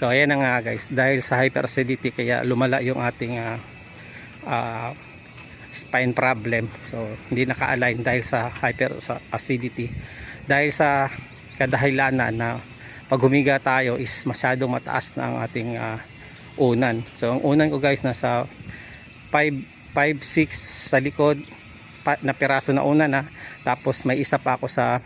So ayan na nga guys, dahil sa hyperacidity kaya lumala yung ating spine problem. So hindi naka-align dahil sa hyperacidity. Dahil sa kadahilanan na pag humiga tayo is masyadong mataas na ang ating unan. So ang unan ko guys nasa 5'6" sa likod na piraso na unan na. Tapos may isa pa ako sa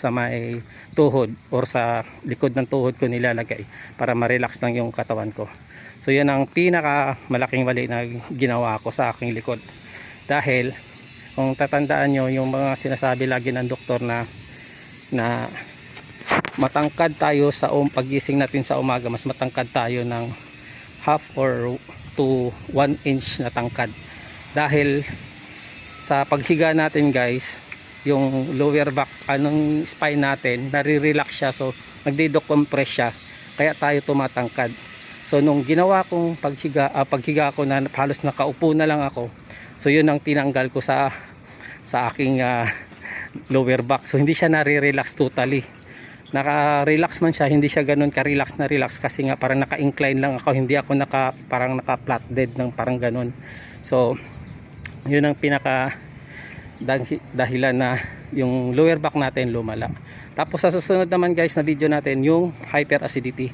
may tuhod or sa likod ng tuhod ko nilalagay para ma-relax lang yung katawan ko. So yan ang pinaka malaking mali na ginawa ko sa aking likod. Dahil kung tatandaan nyo yung mga sinasabi lagi ng doktor na matangkad tayo sa paggising natin sa umaga, mas matangkad tayo ng half or to 1 inch na tangkad. Dahil sa paghiga natin guys, yung lower back, spine natin, nare-relax siya. So nagde-decompress siya. Kaya tayo tumatangkad. So nung ginawa kong paghiga ko na halos nakaupo na lang ako. So yun ang tinanggal ko sa aking lower back. So hindi siya nare-relax totally. Naka-relax man siya, hindi siya ganoon ka-relax na relax kasi nga parang naka-incline lang ako. Hindi ako parang naka-flat dead ng parang ganoon. So yun ang pinaka dahilan na yung lower back natin lumala. Tapos sa susunod naman guys na video natin yung hyperacidity.